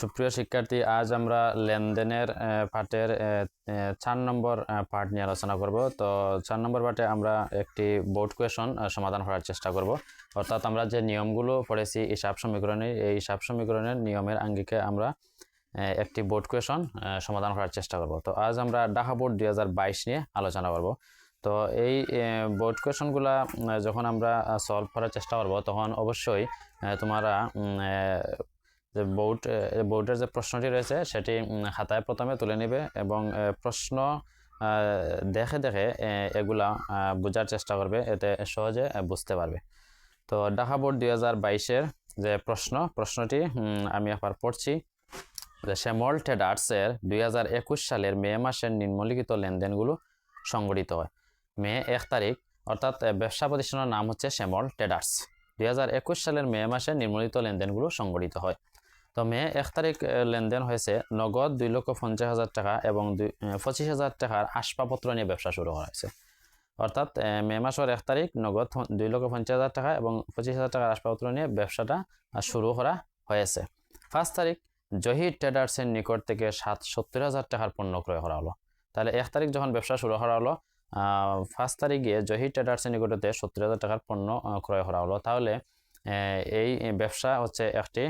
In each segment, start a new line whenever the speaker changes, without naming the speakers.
সুপ্রিয় শিক্ষার্থী, আজ আমরা লেনদেনের পার্টের 4 নম্বর পার্ট নিয়ে আলোচনা করব। তো 4 নম্বর পার্টে আমরা একটি বোর্ড কোয়েশন সমাধান করার চেষ্টা করব। অর্থাৎ আমরা যে নিয়মগুলো পড়েছি হিসাব সমীকরণের, এই হিসাব সমীকরণের নিয়মের আঙ্গিকে আমরা একটি বোর্ড কোয়েশন সমাধান করার চেষ্টা করব। তো আজ আমরা ঢাকা বোর্ড 2022 নিয়ে আলোচনা করব। তো এই বোর্ড কোয়েশনগুলো যখন আমরা সলভ করার চেষ্টা করব, তখন অবশ্যই তোমরা যে বোর্ডের যে প্রশ্নটি রয়েছে সেটি খাতায় প্রথমে তুলে নেবে এবং প্রশ্ন দেখে দেখে এগুলা বোঝার চেষ্টা করবে, এতে সহজে বুঝতে পারবে। তো ঢাকা বোর্ড 2022-এর যে প্রশ্নটি আমি একবার পড়ছি। যে শ্যামল ট্রেডার্সের 2021 সালের মে মাসের নিম্নলিখিত লেনদেনগুলো সংগঠিত হয়। মে 1 তারিখ, অর্থাৎ ব্যবসা প্রতিষ্ঠানের নাম হচ্ছে শ্যামল ট্রেডার্স। 2021 সালের মে মাসে নিম্নলিখিত লেনদেনগুলো সংগঠিত হয়। তো মে 1 তারিখ লেনদেন হয়েছে নগদ 2,50,000 টাকা এবং 25,000 টাকার আসবাবপত্র নিয়ে ব্যবসা শুরু করা হয়েছে। অর্থাৎ মে মাসের 1 তারিখ নগদ 2,50,000 টাকা এবং 25,000 টাকার আসবাবপত্র নিয়ে ব্যবসাটা শুরু করা হয়েছে। 5 তারিখ জহির ট্রেডার্সের নিকট থেকে 70,000 টাকার পণ্য ক্রয় করা হলো। তাহলে 1 তারিখ যখন ব্যবসা শুরু করা হলো, 5 তারিখ গিয়ে জহির ট্রেডার্সের নিকটতে 70,000 টাকার পণ্য ক্রয় করা হলো। তাহলে এই ব্যবসা হচ্ছে একটি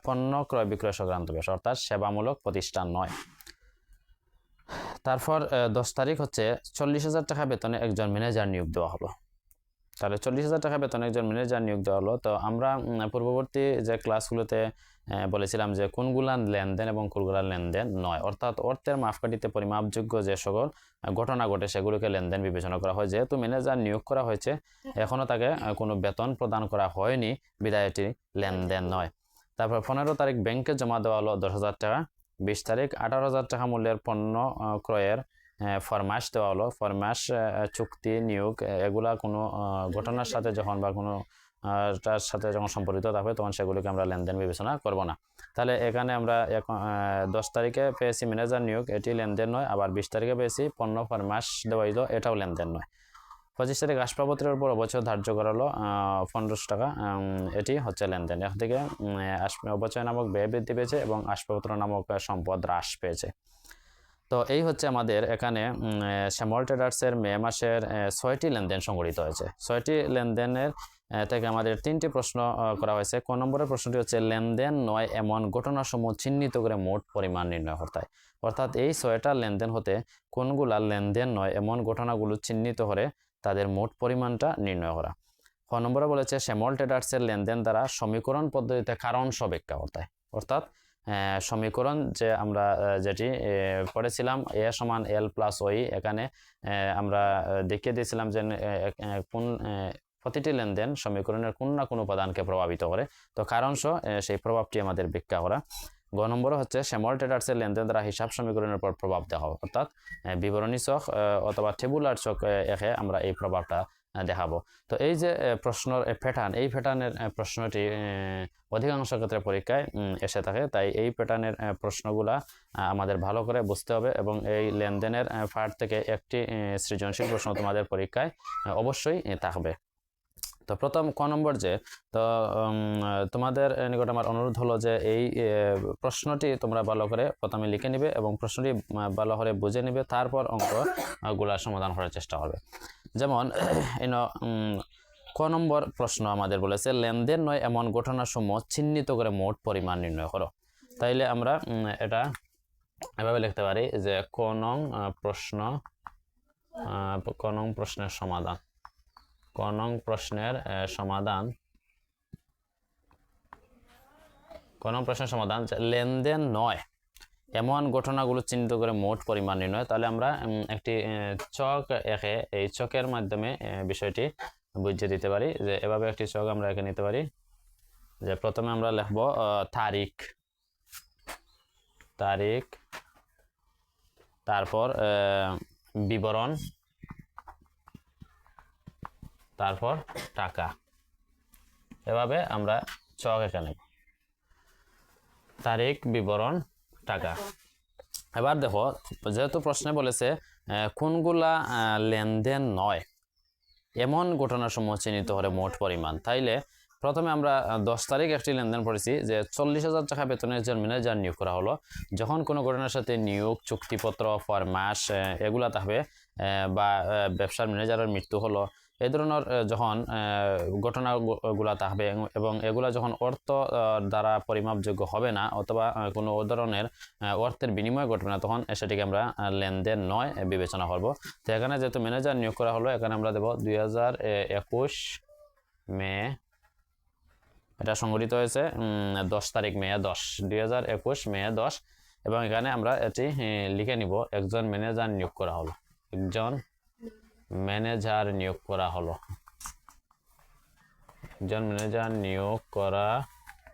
পণ্য ক্রয় বিক্রয় সংক্রান্ত ব্যবসা, অর্থাৎ সেবামূলক প্রতিষ্ঠান নয়। তারপর 10 তারিখ হচ্ছে 40,000 টাকা বেতনে একজন ম্যানেজার নিয়োগ দেওয়া হলো। তাহলে 40,000 টাকা বেতনে একজন ম্যানেজার নিয়োগ দেওয়া হলো। তো আমরা পূর্ববর্তী যে ক্লাসগুলোতে বলেছিলাম যে কোনগুলা লেনদেন এবং কোনগুলা লেনদেন নয়, অর্থাৎ অর্থের মাপকাঠিতে পরিমাপযোগ্য যে সকল ঘটনা ঘটে সেগুলোকে লেনদেন বিবেচনা করা হয়। যেহেতু ম্যানেজার নিয়োগ করা হয়েছে, এখনও তাকে কোনো বেতন প্রদান করা হয়নি, বিধায় এটি লেনদেন নয়। তারপর 15 তারিখ ব্যাংকে জমা দেওয়া হলো 10,000 টাকা। 20 তারিখ 18,000 টাকা মূল্যের পণ্য ক্রয়ের ফরমাশ দেওয়া হলো। ফরমাশ, চুক্তি, নিয়োগ এগুলা কোনো ঘটনার সাথে যখন বা কোনো তার সাথে যখন সম্পর্কিত থাকবে তখন সেগুলিকে আমরা লেনদেন বিবেচনা করব না। তাহলে এখানে আমরা 10 তারিখে পেয়েছি ম্যানেজার নিয়োগ, এটি লেনদেন নয়। আবার 20 তারিখে পেয়েছি পণ্য ফরমাশ দেওয়া হইল, এটাও লেনদেন নয়। 25 তারিখ আসবাবপত্রের উপর অবচয় ধার্য করা হলো 1500 টাকা, এটি হচ্ছে লেনদেন। একদিকে অবচয় নামক ব্যয় বৃদ্ধি পেয়েছে এবং আসবাবপত্র নামক সম্পদ হ্রাস পেয়েছে। তো এই হচ্ছে আমাদের এখানে শ্যামল ট্রেডার্সের মে মাসের 6টি লেনদেন সংগঠিত হয়েছে। 6টি লেনদেনের থেকে আমাদের 3টি প্রশ্ন করা হয়েছে। ক নম্বরের প্রশ্নটি হচ্ছে লেনদেন নয় এমন ঘটনাসমূহ চিহ্নিত করে মোট পরিমাণ নির্ণয় করতে হয়। অর্থাৎ এই 6টা লেনদেন হতে কোনগুলা লেনদেন নয় এমন ঘটনাগুলো চিহ্নিত করে তাদের মোট পরিমাণটা নির্ণয় করা। খ নম্বরে বলেছে শ্যামল ট্রেডার্সের লেনদেন দ্বারা সমীকরণ পদ্ধতিতে কারণ ব্যাখ্যা করতে হয়। অর্থাৎ সমীকরণ যে আমরা যেটি পড়েছিলাম এ সমান এল প্লাস ওই, এখানে আমরা দেখিয়ে দিয়েছিলাম যে কোন প্রতিটি লেনদেন সমীকরণের কোন না কোন উপাদানকে প্রভাবিত করে। তো কারণসহ সেই প্রভাবটি আমাদের ব্যাখ্যা করা। গ নম্বর হচ্ছে শ্যামল ট্রেডার্সের লেনদেন দ্বারা হিসাব সমীকরণের উপর প্রভাব দেওয়া হবে। অর্থাৎ বিবরণী ছক অথবা টেবুলার ছক একে আমরা এই প্রভাবটা দেখাবো। তো এই যে প্রশ্নের প্যাটার্ন, এই প্যাটার্নের প্রশ্নটি অধিকাংশ ক্ষেত্রে পরীক্ষায় এসে থাকে, তাই এই প্যাটার্নের প্রশ্নগুলা আমাদের ভালো করে বুঝতে হবে এবং এই লেনদেনের পার্ট থেকে একটি সৃজনশীল প্রশ্ন তোমাদের পরীক্ষায় অবশ্যই থাকবে। তো প্রথম ক নম্বর যে, তো তোমাদের নিকট আমার অনুরোধ হলো যে এই প্রশ্নটি তোমরা ভালো করে প্রথমে লিখে নিবে এবং প্রশ্নটি ভালো করে বুঝে নিবে, তারপর অঙ্কগুলা সমাধান করার চেষ্টা করবে। যেমন ক নম্বর প্রশ্ন আমাদের বলেছে লেনদেন নয় এমন ঘটনাসমূহ চিহ্নিত করে মোট পরিমাণ নির্ণয় করো। তাইলে আমরা এটা এভাবে লিখতে পারি যে ক নং প্রশ্নের সমাধান। ক নং প্রশ্নের সমাধান, ক নং প্রশ্নের সমাধান লেনদেন নয় এমন ঘটনাগুলো চিহ্নিত করে মোট পরিমাণ নির্ণয়। তাহলে আমরা একটি চক এঁকে এই চকের মাধ্যমে বিষয়টি বুঝিয়ে দিতে পারি। যে এভাবে একটি চক আমরা এঁকে নিতে পারি। যে প্রথমে আমরা লিখব তারিখ, তারপর বিবরণ, তারপর টাকা। এভাবে আমরা চক এঁকে নেব, তারিখ, বিবরণ, টাকা। এবার দেখো, যেহেতু প্রশ্নে বলেছে কোনগুলা লেনদেন নয় এমন ঘটনাসমূহ চিহ্নিত করে মোট পরিমাণ, তাইলে প্রথমে আমরা 10 তারিখ একটি লেনদেন পড়েছি যে 40,000 টাকা বেতনে একজন ম্যানেজার নিয়োগ করা হলো। যখন কোনো ঘটনার সাথে নিয়োগ চুক্তিপত্র ফরমাস এগুলা থাকবে বা ব্যবসার ম্যানেজারের মৃত্যু হলো, এই ধরনের যখন ঘটনাগুলা থাকবে এবং এগুলা যখন অর্থ দ্বারা পরিমাপযোগ্য হবে না অথবা কোনো ধরনের অর্থের বিনিময় ঘটবে না, তখন সেটিকে আমরা লেনদেন নয় বিবেচনা করব। তো এখানে যেহেতু ম্যানেজার নিয়োগ করা হলো, এখানে আমরা দেব 2021 মে, এটা সংগঠিত হয়েছে 10 তারিখ মে 10, 2021 মে 10, এবং এখানে আমরা এটি লিখে নিব একজন ম্যানেজার নিয়োগ করা হলো, একজন ম্যানেজার নিয়োগ করা হলো, একজন ম্যানেজার নিয়োগ করা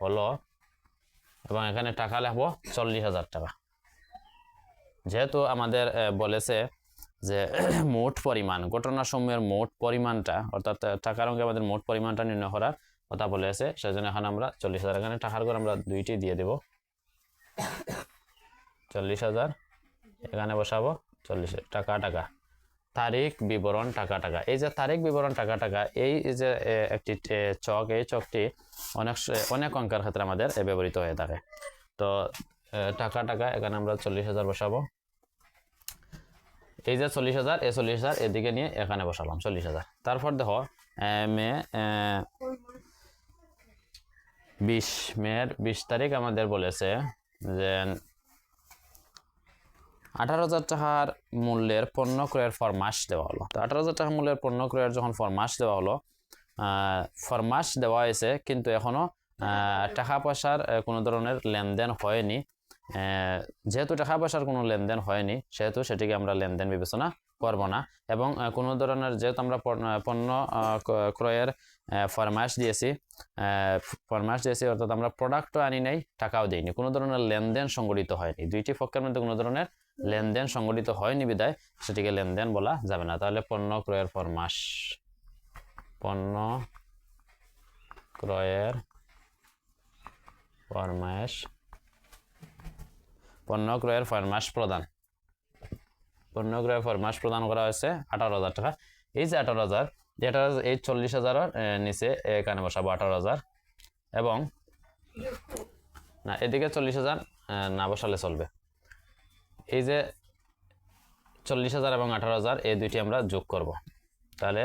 হলো, এবং এখানে টাকা লিখবো 40,000 টাকা। যেহেতু আমাদের বলেছে যে মোট পরিমাণ, ঘটনাসমূহের মোট পরিমাণটা অর্থাৎ টাকার অঙ্কে আমাদের মোট পরিমাণটা নির্ণয় করার কথা বলেছে, সেজন্য এখন আমরা 40,000, এখানে টাকার করে আমরা 2টি দিয়ে দেব, 40,000 এখানে বসাবো, 40 টাকা টাকা, তারিখ বিবরণ টাকা টাকা। এই যে তারিখ বিবরণ টাকা টাকা, এই যে একটি চক, এই চকটি অনেক অঙ্কের ক্ষেত্রে আমাদের ব্যবহৃত হয়ে থাকে। তো টাকা টাকা এখানে আমরা 40,000 বসাবো, এই যে 40,000, এই 40,000 এদিকে নিয়ে এখানে বসালাম 40,000। তারপর দেখো মে 20 তারিখ আমাদের বলেছে যে 18,000 টাকার মূল্যের পণ্য ক্রয়ের ফরমাস দেওয়া হলো। তো 18,000 টাকা মূল্যের পণ্য ক্রয়ের যখন ফরমাস দেওয়া হলো, ফরমাস দেওয়া হয়েছে কিন্তু এখনো টাকা পয়সার কোনো ধরনের লেনদেন হয়নি। যেহেতু টাকা পয়সার কোনো লেনদেন হয়নি, সেহেতু সেটিকে আমরা লেনদেন বিবেচনা করব না। এবং কোনো ধরনের, যেহেতু আমরা পণ্য ক্রয়ের ফরমাস দিয়েছি অর্থাৎ আমরা প্রোডাক্টও আনি নাই, টাকাও দিইনি, কোনো ধরনের লেনদেন সংগঠিত হয়নি, দুইটি পক্ষের মধ্যে কোনো ধরনের লেনদেন সংগঠিত হয়নি বিদায় সেটিকে লেনদেন বলা যাবে না। তাহলে পণ্য ক্রয়ের ফরমাস, পণ্য ক্রয়ের ফরমাস, পণ্য ক্রয়ের ফরমাস প্রদান, পণ্য ক্রয়ের ফরমাস প্রদান করা হয়েছে 18,000 টাকা। এই যে 18,000, এই 40,000 নিচে এখানে বসাবো 18,000, এবং না এদিকে 40,000 না বসালে চলবে। এই যে 40,000 এবং 18,000 এই দুইটি আমরা যোগ করব, তাহলে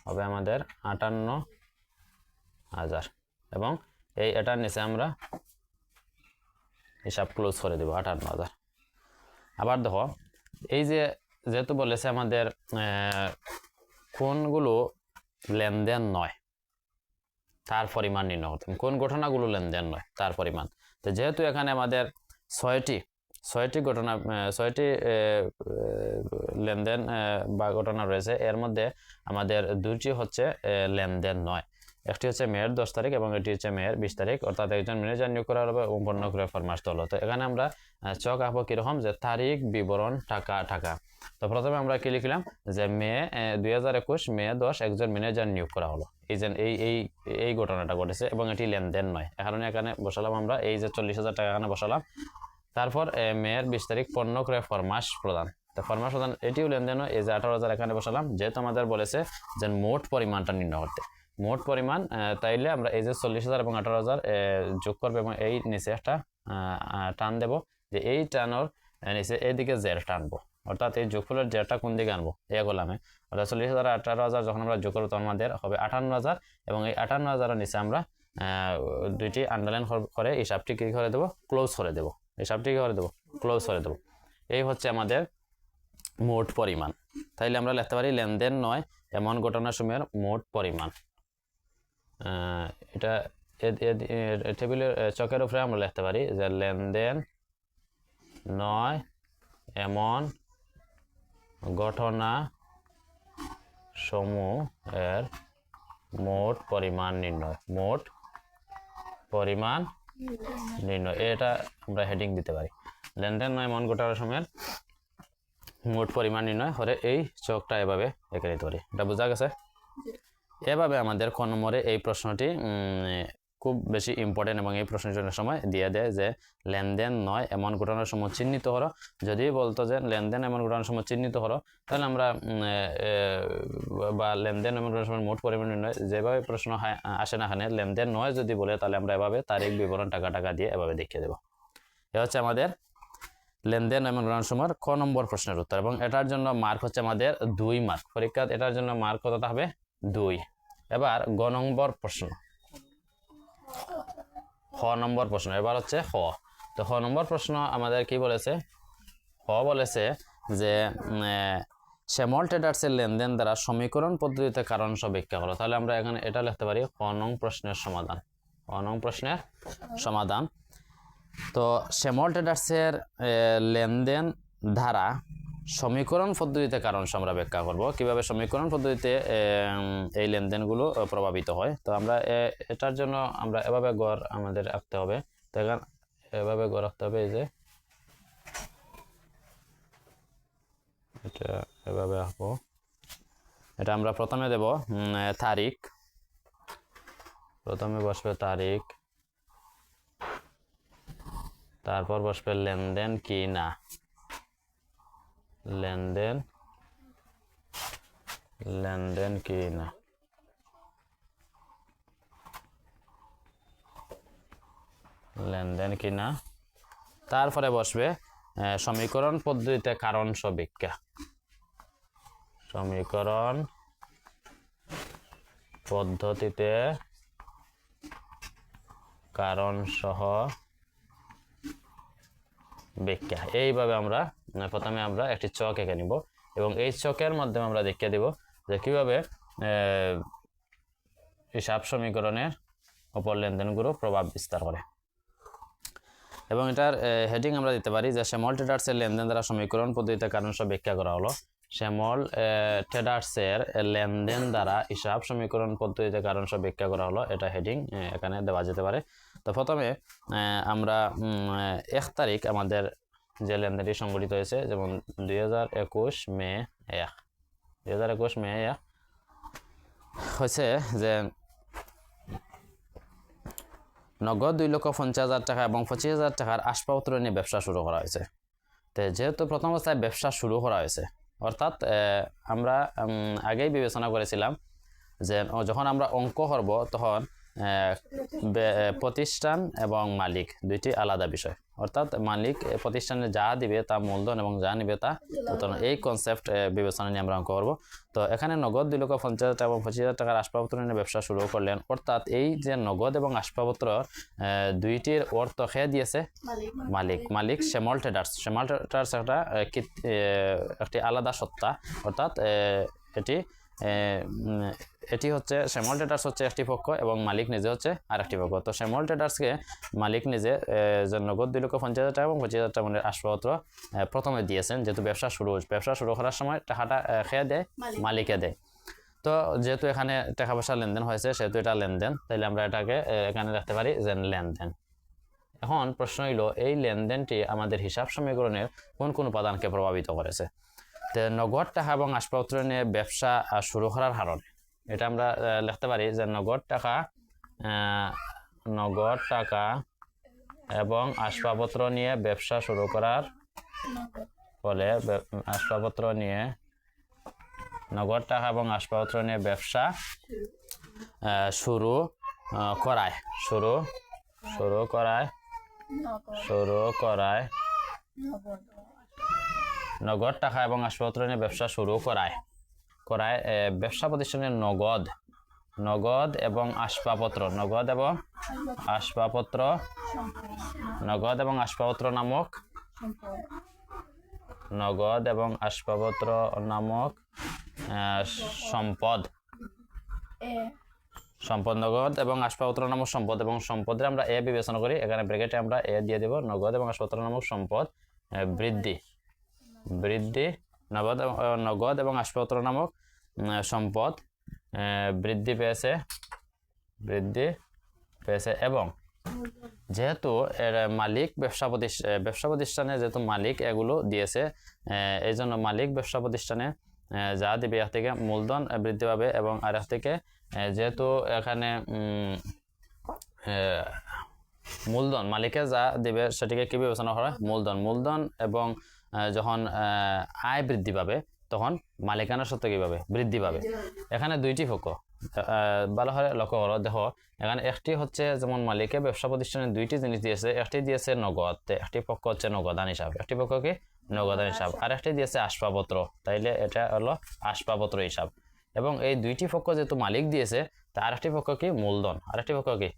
হবে আমাদের 58,000, এবং এটার নিচে আমরা হিসাব ক্লোজ করে দেব 58,000। আবার দেখো এই যে যেহেতু বলেছে আমাদের কোনগুলো লেনদেন নয় তার পরিমাণ নির্ণয় করতে, কোন ঘটনাগুলো লেনদেন নয় তার পরিমাণ। তো যেহেতু এখানে আমাদের 6টি ঘটনা, 6টি লেনদেন বা ঘটনা রয়েছে, এর মধ্যে আমাদের 2টি হচ্ছে লেনদেন নয়। একটি হচ্ছে মেয়ের 10 তারিখ এবং এটি হচ্ছে মেয়ের 20 তারিখ, অর্থাৎ একজন ম্যানেজার নিয়োগ করা হবে এবং পণ্য ক্রয় ফরমাস দেওয়া হলো। তো এখানে আমরা চক আঁকবো কিরকম, যে তারিখ বিবরণ টাকা টাকা। তো প্রথমে আমরা কি লিখলাম যে 2021 মে 10 একজন ম্যানেজার নিয়োগ করা হলো, এই ঘটনাটা ঘটেছে এবং এটি লেনদেন নয়, এখানে বসালাম আমরা এই যে 40,000 টাকা এখানে বসালাম। তারপর মেয়ের 20 তারিখ পণ্য ক্রয় ফরমাস প্রদান, তো ফরমাস প্রদান এটিও লেনদেন নয়, এই যে 18,000 এখানে বসালাম। যেহেতু আমাদের বলেছে যে মোট পরিমাণটা নির্ণয় করতে, মোট পরিমাণ, তাইলে আমরা এই যে 40,000 এবং 18,000 যোগ করবো এবং এই নিচে একটা টান দেব, যে এই টানোর নিচে এইদিকে জের টানবো, অর্থাৎ এই যোগফলের জেরটা কোন দিকে আনবো, এ গোলামে, অর্থাৎ 40,000 আর 18,000 যখন আমরা যোগ করবো তখন আমাদের হবে 58,000, এবং এই 58,000 নিচে আমরা দুইটি আন্ডারলাইন করে হিসাবটি কি করে দেবো, ক্লোজ করে দেবো, হিসাবটি কি করে দেবো, ক্লোজ করে দেবো। এই হচ্ছে আমাদের মোট পরিমাণ। তাইলে আমরা লিখতে পারি লেনদেন নয় এমন ঘটনাসমূহের মোট পরিমাণ। এটা টেবিলের চকের উপরে আমরা লিখতে পারি যে লেনদেন নয় এমন ঘটনা সমূহের মোট পরিমাণ নির্ণয়, মোট পরিমাণ নির্ণয়, এটা আমরা হেডিং দিতে পারি, লেনদেন নয় এমন ঘটনা সমূহের মোট পরিমাণ নির্ণয় করে এই চকটা এভাবে এঁকে দিতে পারি। এটা বোঝা গেছে? এভাবে আমাদের ক নম্বরে এই প্রশ্নটি খুব বেশি ইম্পর্টেন্ট এবং এই প্রশ্নের সময় দিয়ে দেয় যে লেনদেন নয় এমন ঘটনার সময় চিহ্নিত করো। যদি বলতো যে লেনদেন এমন ঘটনার সময় চিহ্নিত করো, তাহলে আমরা বা লেনদেন এমন ঘটনার সময় মোট পরিমাণ নয়, যেভাবে প্রশ্ন আসে না এখানে লেনদেন নয় যদি বলে, তাহলে আমরা এভাবে তারিখ বিবরণ টাকা দিয়ে এভাবে দেখিয়ে দেবো। এ হচ্ছে আমাদের লেনদেন এমন ঘটনার সময় ক নম্বর প্রশ্নের উত্তর, এবং এটার জন্য মার্ক হচ্ছে আমাদের 2 মার্ক। পরীক্ষা এটার জন্য মার্ক কতটা হবে? 2। এবার গ নম্বর প্রশ্ন, খ নম্বর প্রশ্ন, এবার হচ্ছে খ। তো খ নম্বর প্রশ্ন আমাদের কি বলেছে? খ বলেছে যে শ্যামল ট্রেডার্সের লেনদেন দ্বারা সমীকরণ পদ্ধতিতে কারণ সহ ব্যাখ্যা করো। তাহলে আমরা এখানে এটা লিখতে পারি খ নং প্রশ্নের সমাধান। খ নং প্রশ্নের সমাধান। তো শ্যামল ট্রেডার্সের লেনদেন ধারা সমীকরণ পদ্ধতিতে কারণ সহ আমরা ব্যাখ্যা করব, কিভাবে সমীকরণ পদ্ধতিতে এই লেনদেনগুলো প্রভাবিত হয়। তো আমরা এটার জন্য আমরা এভাবে গড় আমাদের রাখতে হবে। তো এভাবে গড় রাখতে হবে, এই যে এটা এভাবে আঁকবো। এটা আমরা প্রথমে দেব তারিখ, প্রথমে বসবে তারিখ, তারপর বসবে লেনদেন কি না, লেনদেন কি না, লেনদেন কি না। তারপরে বসবে সমীকরণ পদ্ধতিতে কারণ সহ ব্যাখ্যা, সমীকরণ পদ্ধতিতে কারণ সহ ব্যাখ্যা। এইভাবে আমরা প্রথমে আমরা একটি চক এঁকে নিব, এবং এই চকের মাধ্যমে আমরা দেখিয়ে দেব যে কিভাবে হিসাব সমীকরণের উপর লেনদেনগুলো প্রভাব বিস্তার করে। এবং এটার হেডিং আমরা দিতে পারি যে শ্যামল ট্রেডার্সের লেনদেন দ্বারা সমীকরণ পদ্ধতিতে কারণ সহ ব্যাখ্যা করা হলো। শ্যামল ট্রেডার্সের লেনদেন দ্বারা হিসাব সমীকরণ পদ্ধতিতে কারণ সহ ব্যাখ্যা করা হলো, এটা হেডিং এখানে দেওয়া যেতে পারে। তো প্রথমে আমরা 1 তারিখ আমাদের যে লেনদেনটি সংঘটিত হয়েছে, যেমন 2021 মে 1, 2021 মে 1 হয়েছে যে নগদ 2,50,000 টাকা এবং 25,000 টাকার আসবাবপত্র নিয়ে ব্যবসা শুরু করা হয়েছে। তো যেহেতু প্রথম অবস্থায় ব্যবসা শুরু করা হয়েছে, অর্থাৎ আমরা আগেই বিবেচনা করেছিলাম যে যখন আমরা অঙ্ক করব তখন প্রতিষ্ঠান এবং মালিক দুইটি আলাদা বিষয়, অর্থাৎ মালিক প্রতিষ্ঠানে যা দিবে তা মূলধন এবং যা নিবে তা উত্তোলন, এই কনসেপ্ট বিবেচনা নিয়ে আমরা অঙ্ক করব। তো এখানে নগদ 2,50,000 টাকা এবং 25,000 টাকার আসবাবপত্র নিয়ে ব্যবসা শুরু করলেন, অর্থাৎ এই যে নগদ এবং আসবাবপত্র দুইটির অর্থ খেয়ে দিয়েছে মালিক শ্যামল ট্রেডার্স। শ্যামল ট্রেডার্স একটি আলাদা সত্তা, অর্থাৎ এটি হচ্ছে শ্যামল ট্রেডার্স হচ্ছে একটি পক্ষ এবং মালিক নিজে হচ্ছে আরেকটি পক্ষ। তো শ্যামল ট্রেডার্সকে মালিক নিজে নগদ 2,50,000 টাকা এবং 25,000 টাকা আসবাবপত্র প্রথমে দিয়েছেন, যেহেতু ব্যবসা শুরু করার সময় টাকাটা খেয়ে দেয় মালিকে দেয়। তো যেহেতু এখানে টাকা পয়সা লেনদেন হয়েছে, সেহেতু এটা লেনদেন, তাহলে আমরা এটাকে এখানে রাখতে পারি যে লেনদেন। এখন প্রশ্ন হইল এই লেনদেনটি আমাদের হিসাব সমীকরণের কোন কোন উপাদানকে প্রভাবিত করেছে। তো নগদ টাকা এবং আসবাবপত্র নিয়ে ব্যবসা শুরু করার কারণে এটা আমরা লিখতে পারি যে নগদ টাকা এবং আসবাবপত্র নিয়ে ব্যবসা শুরু করার ফলে আসবাবপত্র নিয়ে নগদ টাকা এবং আসবাবপত্র নিয়ে ব্যবসা শুরু করায় নগদ টাকা এবং আসবাবপত্র নিয়ে ব্যবসা শুরু করায় ব্যবসা প্রতিষ্ঠানের নগদ এবং আসবাবপত্র নামক সম্পদ, নগদ এবং আসবাবপত্র নামক সম্পদ, এবং সম্পদের আমরা এ বিবেচনা করি, এখানে ব্র্যাকেটে আমরা এ দিয়ে দেব। নগদ এবং আসবাবপত্র নামক সম্পদ বৃদ্ধি, নগদ এবং আসবাবপত্র নামক সম্পদ বৃদ্ধি পেয়েছে এবং যেহেতু এর মালিক ব্যবসা প্রতিষ্ঠানে যেহেতু মালিক এগুলো দিয়েছে, এই জন্য মালিক ব্যবসা প্রতিষ্ঠানে যা দিবে এর থেকে মূলধন বৃদ্ধি পাবে, এবং আর এর থেকে যেহেতু এখানে মূলধন মালিকে যা দেবে সেটিকে কি বিবেচনা করা হয়? মূলধন এবং যখন আয় বৃদ্ধি পাবে তখন মালিকানা সত্ত্ব কিভাবে বৃদ্ধি পাবে। এখানে দুইটি পক্ষ ভালো করে লক্ষ্য করো, দেখো এখানে একটি হচ্ছে যেমন মালিকের ব্যবসা প্রতিষ্ঠানে দুইটি জিনিস দিয়েছে, একটি দিয়েছে নগদ, একটি পক্ষ হচ্ছে নগদান হিসাব, একটি পক্ষ কি নগদান হিসাব, আর একটি দিয়েছে আসবাবপত্র, তাইলে এটা হলো আসবাবপত্র হিসাব। এবং এই দুইটি পক্ষ যেহেতু মালিক দিয়েছে, তা আরেকটি পক্ষ কি মূলধন, আরেকটি পক্ষ কি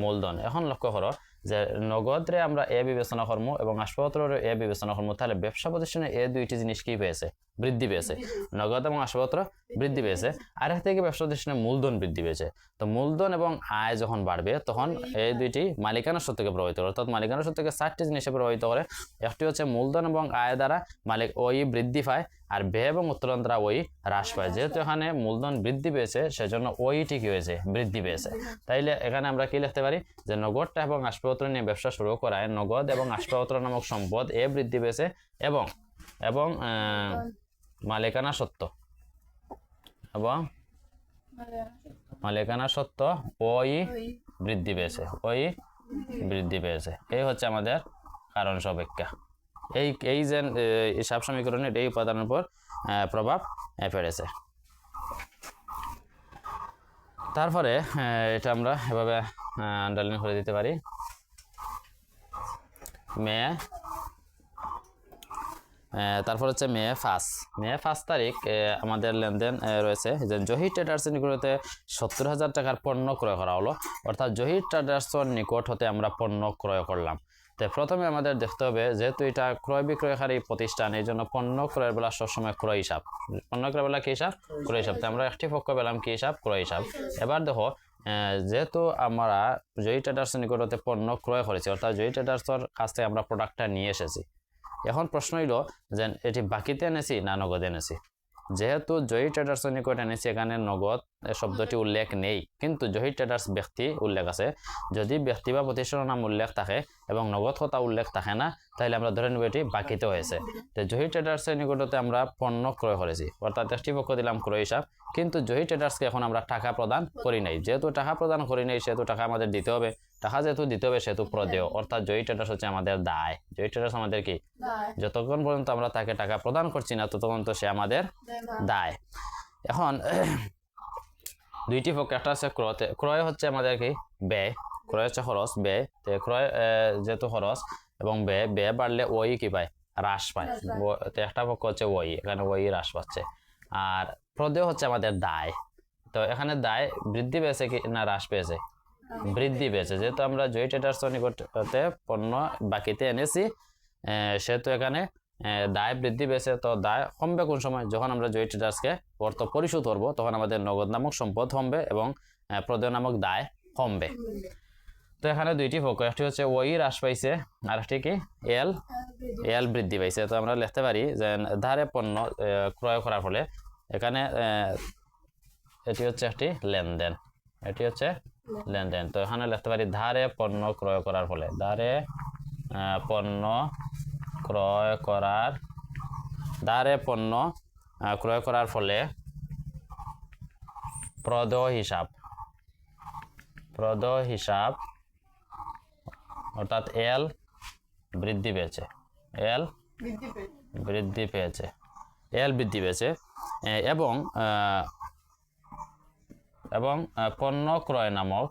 মূলধন। এখন লক্ষ্য করো যে নগদরে আমরা এ বিবেচনা করবো এবং আসবাবপত্রের এ বিবেচনা করবো, তাহলে ব্যবসা প্রতিষ্ঠানে এই দুইটি জিনিস কি পেয়েছে? বৃদ্ধি পেয়েছে। নগদ এবং আসবাবপত্র বৃদ্ধি পেয়েছে, আর এক থেকে ব্যবসা প্রতিষ্ঠানে মূলধন বৃদ্ধি পেয়েছে। তো মূলধন এবং আয় যখন বাড়বে তখন এই দুইটি মালিকানা সত্ত্বকে প্রভাবিত করে, অর্থাৎ মালিকানা সত্ত্বকে 4টি জিনিসে প্রভাবিত করে। একটি হচ্ছে মূলধন এবং আয় দ্বারা মালিক ওই বৃদ্ধি পায়, আর ব্যয় এবং উত্তোলন দ্বারা ওই হ্রাস পায়। যেহেতু এখানে মূলধন বৃদ্ধি পেয়েছে সেজন্য ওইটি কি হয়েছে? বৃদ্ধি পেয়েছে। তাইলে এখানে আমরা কি লিখতে পারি যে নগদটা এবং আসবাবপত্র নিয়ে ব্যবসা শুরু করায় নগদ এবং আসবাবপত্র নামক সম্পদ এ বৃদ্ধি পেয়েছে এবং এবং মালিকানা সত্ত্ব এবং মালিকানা সত্ত্ব ওই বৃদ্ধি পেয়েছে, ওই বৃদ্ধি পেয়েছে। এই হচ্ছে আমাদের কারণ সাপেক্ষা। এই যে হিসাব সমীকরণের এই উপাদানের উপর প্রভাব পড়েছে। তারপরে এটা আমরা এভাবে আন্ডারলাইন করে দিতে পারি। তারপর হচ্ছে মে 5 তারিখ আমাদের লেনদেন রয়েছে যে জহির ট্রেডার্সের নিকট হতে 70,000 টাকার পণ্য ক্রয় করা হলো, অর্থাৎ জহির ট্রেডার্সের নিকট হতে আমরা পণ্য ক্রয় করলাম। তো প্রথমে আমাদের দেখতে হবে যেহেতু এটা ক্রয় বিক্রয়কারী প্রতিষ্ঠান, এই জন্য পণ্য ক্রয়ের বেলা সবসময় ক্রয় হিসাব, পণ্য ক্রয়ের বেলা কি হিসাব? ক্রয় হিসাব। তো আমরা একটি পক্ষ পেলাম কি হিসাব? ক্রয় হিসাব। এবার দেখো যেহেতু আমরা জহির ট্রেডার্সের নিকট হতে পণ্য ক্রয় করেছি, অর্থাৎ জহির ট্রেডার্সের কাছ থেকে আমরা প্রোডাক্টটা নিয়ে এসেছি। এখন প্রশ্ন হইল যে এটি বাকিতে এনেছি না নগদ এনেছি। যেহেতু জহির ট্রেডার্সের নিকট এনেছি, এখানে নগদ শব্দটি উল্লেখ নেই, কিন্তু জহির ট্রেডার্স ব্যক্তি উল্লেখ আছে। যদি ব্যক্তি বা প্রতিষ্ঠানের নাম উল্লেখ থাকে এবং নগদ কথা উল্লেখ থাকে না, তাহলে আমরা ধরে নেব এটি বাকিতে হয়েছে। তো জহির ট্রেডার্সের নিকটতে আমরা পণ্য ক্রয় করেছি, অর্থাৎ একটি পক্ষ দিলাম ক্রয় হিসাব, কিন্তু জহির ট্রেডার্সকে এখন আমরা টাকা প্রদান করি নাই। যেহেতু টাকা প্রদান করি নাই সেহেতু টাকা আমাদের দিতে হবে, টাকা যেহেতু দিতে হবে সেহেতু প্রদেয়, অর্থাৎ জহির ট্রেডার্স হচ্ছে আমাদের দায়। জহির ট্রেডার্স আমাদের কি? যতক্ষণ পর্যন্ত আমরা তাকে টাকা প্রদান করছি না ততক্ষণ তো সে আমাদের দায়। এখন দুইটি পক্ষ, একটা হচ্ছে ক্রয় হচ্ছে আমাদের কি ব্যয়, ক্রয় হচ্ছে খরচ, ব্যয়। তো ক্রয় যেহেতু খরচ এবং ব্যয় বাড়লে ওই কি পায়? হ্রাস পায়। তো একটা পক্ষ হচ্ছে ওই, এখানে ওই হ্রাস পাচ্ছে। আর প্রদেয় হচ্ছে আমাদের দায়। তো এখানে দায় বৃদ্ধি পেয়েছে কি না হ্রাস পেয়েছে? বৃদ্ধি পেয়েছে। যেহেতু আমরা জহির ট্রেডার্সের নিকটতে পণ্য বাকিতে এনেছি, সেহেতু এখানে দায় বৃদ্ধি পেয়েছে। তো দায় কমবে কোন সময়? যখন আমরা জহির ট্রেডার্সকে অর্থ পরিশোধ করবো, তখন আমাদের নগদ নামক সম্পদ কমবে এবং প্রদেয় নামক দায় কমবে। তো এখানে দুইটি পক্ষ, একটি হচ্ছে ওই হ্রাস পাইছে আর একটি কি এল বৃদ্ধি পাইছে। তো আমরা লিখতে পারি যে ধারে পণ্য ক্রয় করার ফলে এখানে এটি হচ্ছে একটি লেনদেন, এটি হচ্ছে লেনদেন। তো এখানে লিখতে পারি ধারে পণ্য ক্রয় করার ফলে, ধারে পণ্য ক্রয় করার ফলে প্রদেয় হিসাব অর্থাৎ এল বৃদ্ধি পেয়েছে, এল বৃদ্ধি পেয়েছে এবং পণ্য ক্রয় নামক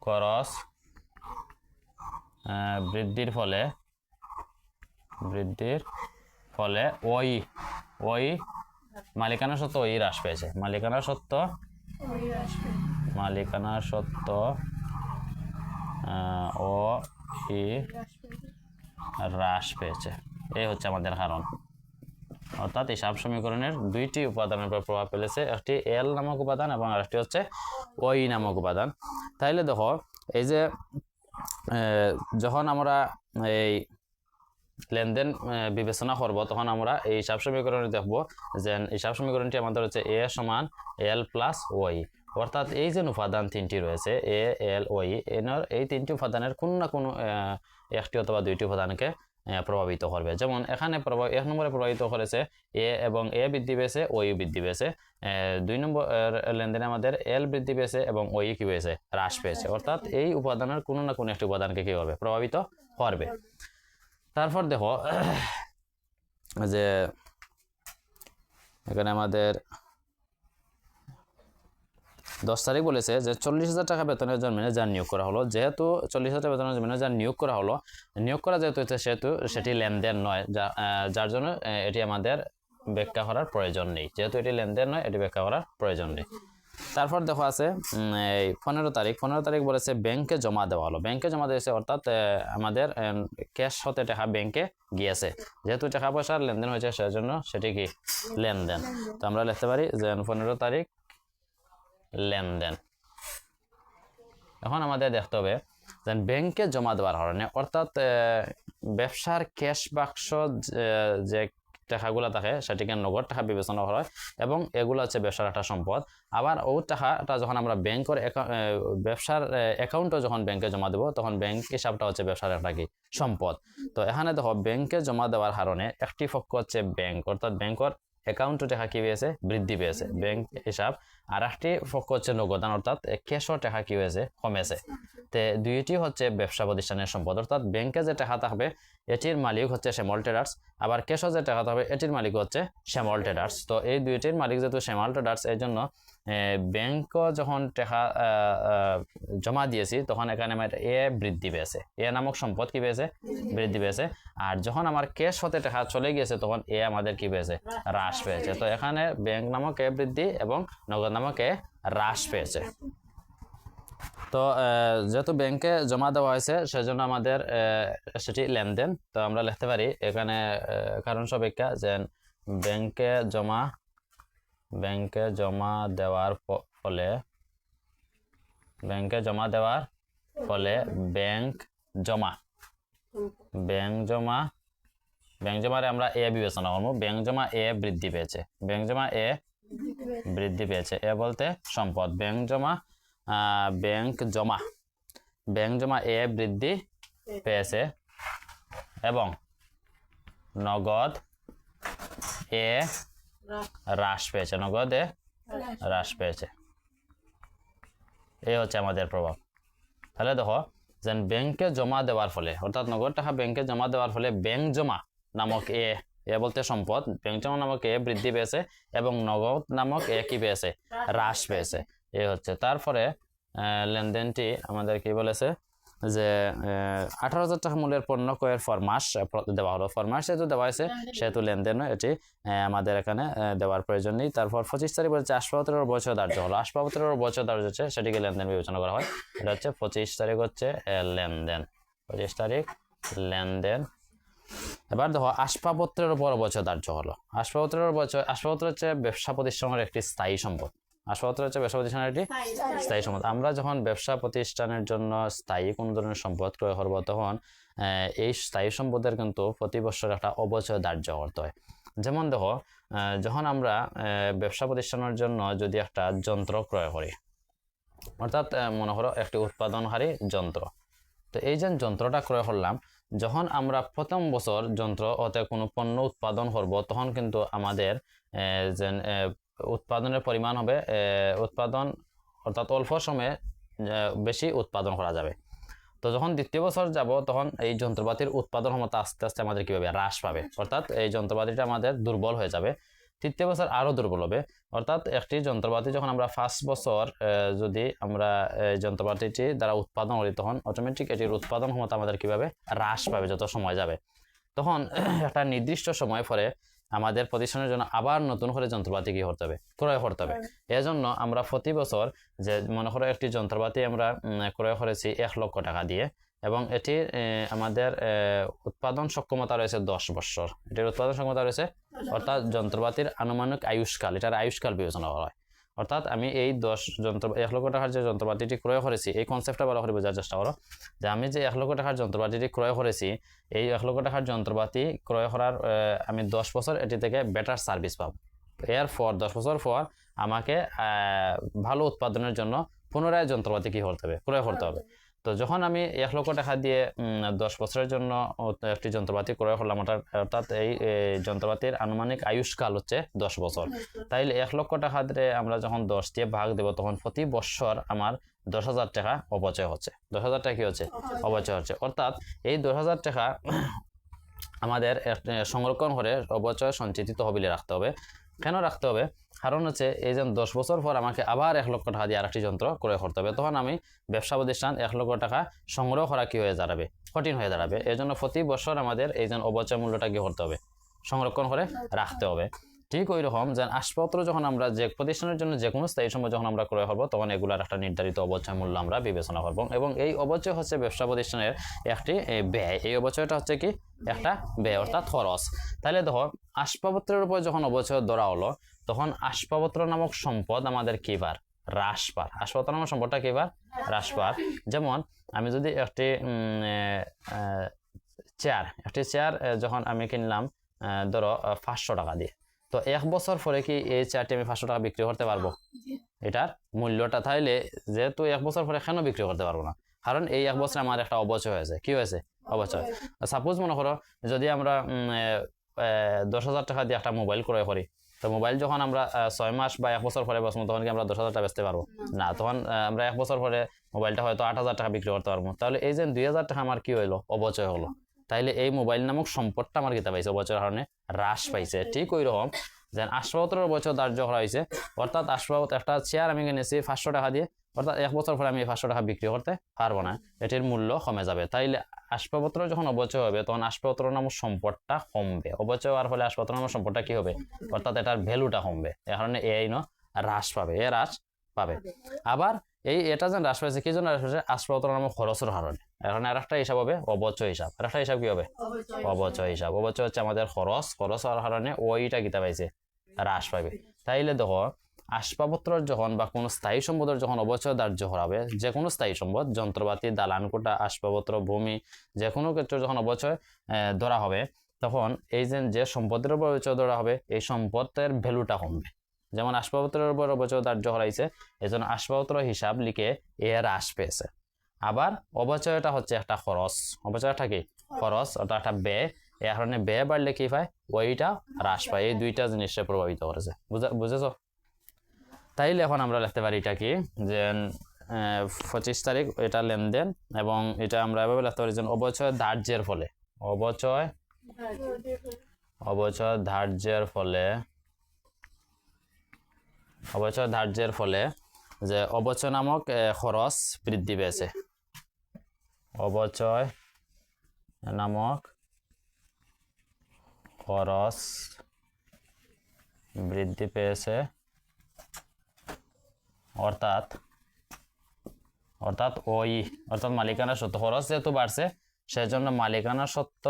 খরচ বৃদ্ধির ফলে ওই মালিকানা সত্ত্ব ওই হ্রাস পেয়েছে, মালিকানা সত্ত্ব ও হ্রাস পেয়েছে। এই হচ্ছে আমাদের কারণ। অর্থাৎ হিসাব সমীকরণের দুইটি উপাদানের উপর প্রভাব ফেলেছে, একটি এল নামক উপাদান এবং আরেকটি হচ্ছে ওই নামক উপাদান। তাইলে দেখো এই যে যখন আমরা এই লেনদেন বিবেচনা করব, তখন আমরা এই হিসাব সমীকরণে দেখব যে হিসাব সমীকরণটি আমাদের হচ্ছে এ সমান এল প্লাস ওই, অর্থাৎ এই যে উপাদান তিনটি রয়েছে এ এল ওই, এই তিনটি উপাদানের কোন না কোনো একটি অথবা দুইটি উপাদানকে প্রভাবিত করবে। যেমন এখানে এক নম্বরে প্রভাবিত করেছে এ, এবং এ বৃদ্ধি পেয়েছে, ওই বৃদ্ধি পেয়েছে। 2 নম্বর লেনদেনে আমাদের এল বৃদ্ধি পেয়েছে এবং ওই কি পেয়েছে, হ্রাস পেয়েছে। অর্থাৎ এই উপাদানের কোনো না কোনো একটি উপাদানকে কি হবে, প্রভাবিত করবে। তারপর দেখো যে এখানে আমাদের 10 তারিখ বলেছে যে 40,000 টাকা বেতনের একজন ম্যানেজার নিয়োগ করা হলো। যেহেতু 40,000 টাকা বেতনের ম্যানেজার নিয়োগ করা হলো, নিয়োগ করা যেহেতু সেহেতু সেটি লেনদেন নয়, যার জন্য এটি আমাদের ব্যাখ্যা করার প্রয়োজন নেই। যেহেতু এটি লেনদেন নয়, এটি ব্যাখ্যা করার প্রয়োজন নেই। তারপর দেখো আছে এই 15 তারিখ বলেছে ব্যাংকে জমা দেওয়া হলো। ব্যাংকে জমা দিয়েছে অর্থাৎ আমাদের ক্যাশ হতে টাকা ব্যাংকে গিয়েছে। যেহেতু টাকা পয়সার লেনদেন হয়েছে সেজন্য সেটি কি, লেনদেন। তো আমরা লিখতে পারি যে 15 তারিখ লেনদেন। এখন আমাদের দেখতে হবে যে ব্যাংকে জমা দেওয়ার কারণে, অর্থাৎ ব্যবসার ক্যাশ বাক্স যে টাকাগুলো থাকে সেটিকে নগদ টাকা বিবেচনা করা হয়, এবং এগুলো হচ্ছে ব্যবসার একটা সম্পদ। আবার ও টাকাটা যখন আমরা ব্যাংকের ব্যবসার অ্যাকাউন্টে যখন ব্যাংকে জমা দেবো, তখন ব্যাংক হিসাবটা হচ্ছে ব্যবসার একটা কি, সম্পদ। তো এখানে দেখো ব্যাংকে জমা দেওয়ার কারণে একটি পক্ষ হচ্ছে ব্যাংক, অর্থাৎ ব্যাংকের অ্যাকাউন্টে টাকা কি পেয়েছে, বৃদ্ধি পেয়েছে, ব্যাংক হিসাব। আর একটি পক্ষ হচ্ছে নগদান, অর্থাৎ ক্যাশর টাকা কি হয়েছে, কমেছে। তে দুইটি হচ্ছে ব্যবসা প্রতিষ্ঠানের সম্পদ। অর্থাৎ ব্যাংকে যে টাকা থাকবে এটির মালিক হচ্ছে শ্যামল ট্রেডার্স, আবার ক্যাশও যে টাকা থাকবে এটির মালিক হচ্ছে শ্যামল ট্রেডার্স। তো এই দুইটির মালিক যেহেতু শ্যামল ট্রেডার্স, এই জন্য ব্যাংক যখন টাকা জমা দিয়েছি তখন এখানে আমার এ বৃদ্ধি পেয়েছে, এ নামক সম্পদ কি পেয়েছে, বৃদ্ধি পেয়েছে। আর যখন আমার ক্যাশ হতে টাকা চলে গিয়েছে তখন এ আমাদের কি পেয়েছে, হ্রাস পেয়েছে। তো এখানে ব্যাংক নামক এ বৃদ্ধি এবং নগদ নামক এ হ্রাস পেয়েছে। তো যেহেতু ব্যাংকে জমা দেওয়া হয়েছে সেজন্য আমাদের সেটি লেনদেন। তো আমরা লিখতে পারি এখানে কারণ সাপেক্ষা যে ব্যাংকে জমা দেওয়ার ফলে ব্যাংক জমারে আমরা এ বিবেচনা করবো। ব্যাংক জমা এ বৃদ্ধি পেয়েছে, এ বলতে সম্পদ। ব্যাংক জমা এ বৃদ্ধি পেয়েছে এবং নগদ এ হ্রাস পেয়েছে, এই হচ্ছে আমাদের প্রভাব। তাহলে দেখো যে ব্যাংকে জমা দেওয়ার ফলে, অর্থাৎ নগদ টাকা ব্যাংকে জমা দেওয়ার ফলে ব্যাংক জমা নামক এ বলতে সম্পদ, ব্যাংক জমা নামক এ বৃদ্ধি পেয়েছে এবং নগদ নামক এ কি পেয়েছে, হ্রাস পেয়েছে, এই হচ্ছে। তারপরে লেনদেনটি আমাদের কি বলেছে যে 18,000 টাকা মূল্যের পণ্য ক্রয়ের ফরমাস দেওয়া হলো। ফরমাস যেহেতু দেওয়া হয়েছে সেহেতু লেনদেন, এটি আমাদের এখানে দেওয়ার প্রয়োজন নেই। তারপর 25 তারিখ বলেছে আসবাবপত্রের বছর ধার্য হলো। আসবাবপত্রের বছর ধার্য হচ্ছে সেটিকে লেনদেন বিবেচনা করা হয়। এটা হচ্ছে 25 তারিখ হচ্ছে লেনদেন, 25 তারিখ লেনদেন। এবার দেখো আসবাবপত্রের উপর বছর ধার্য হলো। আসবাবপত্র হচ্ছে ব্যবসা প্রতিষ্ঠানের একটি স্থায়ী সম্পদ। আসবাবপত্র হচ্ছে ব্যবসা প্রতিষ্ঠানের একটি স্থায়ী সম্পদ। আমরা যখন ব্যবসা প্রতিষ্ঠানের জন্য স্থায়ী কোনো ধরনের সম্পদ ক্রয় করবো তখন এই স্থায়ী সম্পদের কিন্তু প্রতি বছর একটা অবচয় ধার্য করতে হয়। যেমন দেখো যখন আমরা ব্যবসা প্রতিষ্ঠানের জন্য যদি একটা যন্ত্র ক্রয় করি, অর্থাৎ মনে করো একটি উৎপাদনকারী যন্ত্র, তো এই যে যন্ত্রটা ক্রয় করলাম, যখন আমরা প্রথম বছর যন্ত্র হতে কোনো পণ্য উৎপাদন করব তখন কিন্তু আমাদের যে উৎপাদনের পরিমাণ হবে উৎপাদন, অর্থাৎ অল্প সময়ে বেশি উৎপাদন করা যাবে। তো যখন দ্বিতীয় বছর যাব তখন এই যন্ত্রপাতির উৎপাদন ক্ষমতা আস্তে আস্তে আমাদের কী হবে, হ্রাস পাবে, অর্থাৎ এই যন্ত্রপাতিটা আমাদের দুর্বল হয়ে যাবে। তৃতীয় বছর আরও দুর্বল হবে, অর্থাৎ একটি যন্ত্রপাতি যখন আমরা ফার্স্ট বছর যদি আমরা যন্ত্রপাতিটি দ্বারা উৎপাদন করি তখন অটোমেটিক এটির উৎপাদন ক্ষমতা আমাদের কীভাবে হ্রাস পাবে যত সময় যাবে। তখন একটা নির্দিষ্ট সময় পরে আমাদের প্রতিষ্ঠানের জন্য আবার নতুন করে যন্ত্রপাতি কি করতে হবে, ক্রয় করতে হবে। এজন্য আমরা প্রতি বছর যে মনে করো একটি যন্ত্রপাতি আমরা ক্রয় করেছি 1 লক্ষ টাকা দিয়ে, এবং এটি আমাদের উৎপাদন সক্ষমতা রয়েছে 10 বছর, এটির উৎপাদন সক্ষমতা রয়েছে, অর্থাৎ যন্ত্রপাতির আনুমানিক আয়ুষ্কাল, এটার আয়ুষ্কাল বিবেচনা করা হয়। অর্থাৎ আমি এই 1 লক্ষ টাকার যে যন্ত্রপাতিটি ক্রয় করেছি, এই কনসেপ্টটা ভালো করে বোঝার চেষ্টা করো যে আমি যে 1 লক্ষ টাকার যন্ত্রপাতিটি ক্রয় করেছি, এই 1 লক্ষ টাকার যন্ত্রপাতি ক্রয় করার আমি 10 বছর এটি থেকে বেটার সার্ভিস পাবো। এরপর 10 বছর পর আমাকে ভালো উৎপাদনের জন্য পুনরায় যন্ত্রপাতি কি করতে হবে, ক্রয় করতে হবে। তো যখন আমি 1 লক্ষ টাকা দিয়ে 10 বছরের জন্য একটি যন্ত্রপাতি ক্রয় করলাম, অর্থাৎ এই যন্ত্রপাতির আনুমানিক আয়ুষ্কাল হচ্ছে 10 বছর। তাইলে 1 লক্ষ টাকা দিয়ে আমরা যখন 10 দিয়ে ভাগ দেব, তখন প্রতি বছর আমার 10,000 টাকা অপচয় হচ্ছে। 10,000 টাকা কি হচ্ছে? অপচয় হচ্ছে। অর্থাৎ এই 10,000 টাকা আমাদের সংরক্ষণ করে অবচয় সঞ্চিত তহবিলে রাখতে হবে। কেন রাখতে হবে? কারণ হচ্ছে এই যে 10 বছর পর আমাকে আবার 1 লক্ষ টাকা দিয়ে আরেকটি যন্ত্র ক্রয় করতে হবে, তখন আমি ব্যবসা প্রতিষ্ঠান 1 লক্ষ টাকা সংগ্রহ করা কি হয়ে দাঁড়াবে? কঠিন হয়ে দাঁড়াবে। এই জন্য প্রতি বছর আমাদের এই যে অবচয় মূল্যটা কি করতে হবে? সংরক্ষণ করে রাখতে হবে। ঠিক ওই রকম যে আসবাবপত্র যখন আমরা যে প্রতিষ্ঠানের জন্য যে কোনো স্থায়ী সম্পদ যখন আমরা ক্রয় করবো, তখন এগুলার একটা নির্ধারিত অবচয় মূল্য আমরা বিবেচনা করবো, এবং এই অবচয় হচ্ছে ব্যবসা প্রতিষ্ঠানের একটি ব্যয়। এই অবচয়টা হচ্ছে কি? একটা ব্যয়, অর্থাৎ খরচ। তাহলে দেখো, আসবাবপত্রের উপর যখন অবচয় ধরা হলো, তখন আসবাবপত্র নামক সম্পদ আমাদের কি বার? হ্রাস পার। আসবাবপত্র নামক সম্পদটা কি বার? হ্রাস পার। যেমন আমি যদি একটি চেয়ার যখন আমি কিনলাম ধরো 500 টাকা দিয়ে, তো 1 বছর পরে কি এই চেয়ারটি আমি 500 টাকা বিক্রি করতে পারবো? এটার মূল্যটা তাইলে যেহেতু 1 বছর পরে কেন বিক্রি করতে পারবো না? কারণ এই 1 বছরে আমার একটা অবচয় হয়েছে। কি হয়েছে? অবচয়। সাপোজ মনে করো যদি আমরা 10,000 টাকা দিয়ে একটা মোবাইল ক্রয় করি, তো মোবাইল যখন আমরা 6 মাস বা 1 বছর পরে বসবো, তখন কি আমরা 10,000 টাকা বেচতে পারবো না? তখন আমরা 1 বছর পরে মোবাইলটা হয়তো 8,000 টাকা বিক্রি করতে পারবো। তাহলে এই যে 2,000 টাকা আমার কি হইলো? অবচয় হলো। তাইলে এই মোবাইল নামক সম্পদটা আমার কিতা পাইছে? অবচয়ের কারণে হ্রাস পাইছে। ঠিক ওই রকম যেন আসবাবপত্রের অবচয় ধার্য করা হয়েছে, অর্থাৎ আসবাবপত্র একটা চেয়ার আমি কিনেছি 500 টাকা দিয়ে, অর্থাৎ 1 বছর পরে আমি 500 টাকা বিক্রি করতে পারবো না, এটির মূল্য কমে যাবে। তাইলে আসবাবপত্র যখন অবচয় হবে, তখন আসবাবপত্র নামক সম্পদটা কমবে। অবচয় হওয়ার ফলে আসবাবপত্র নামক সম্পদটা কি হবে? অর্থাৎ এটার ভ্যালুটা কমবে। এ কারণে হ্রাস পাবে, হ্রাস পাবে। আবার এটা যেন হ্রাস পাইছে, কি জন্য হ্রাস পাইছে? আসবাবপত্র নামক খরচের কারণে। এখন আর একটা হিসাব হবে অবচয় হিসাব। আর একটা হিসাব কি হবে? অবচয় হিসাব। অবচয় হচ্ছে আমাদের খরচ হওয়ার কারণে ওইটা কিতা পাইছে? হ্রাস পাবে। তাইলে দেখো, আসবাবপত্র যখন বা কোনো স্থায়ী সম্পদের যখন অবচয় ধার্য করা হবে, যে কোনো স্থায়ী সম্পদ, যন্ত্রপাতি, দালান কোঠা, আসবাবপত্র, ভূমি, যে কোনো ক্ষেত্রে যখন অবচয় ধরা হবে, তখন এই যে সম্পদের উপর অবচয় ধরা হবে, এই সম্পদের ভ্যালুটা কমবে। যেমন আসবাবপত্রের উপর অবচয় ধার্য করা হয়েছে, এই জন্য আসবাবপত্র হিসাব লিখে হ্রাস পেয়েছে। আবার অবচয়টা হচ্ছে একটা খরচ। অবচয়টা কি? খরচ, অর্থাৎ একটা ব্যয়। এই কারণে ব্যয় বাড়লে কি পায়? ওইটা হ্রাস পায়। এই দুইটা জিনিসটা প্রভাবিত করেছে। বুঝেছো? তাইলে এখন আমরা লিখতে পারি এটা কি, যে 25 তারিখ এটা লেনদেন, এবং এটা আমরা এভাবে লিখতে পারি যে অবচয় ধার্যের ফলে, অবচয় ধার্যের ফলে যে অবচয় নামক খরচ বৃদ্ধি পেয়েছে। অবচয় নামক খরচ বৃদ্ধি পেয়েছে, অর্থাৎ মালিকানা সত্ত্ব খরচ যেহেতু বাড়ছে, সেজন্য মালিকানা সত্ত্ব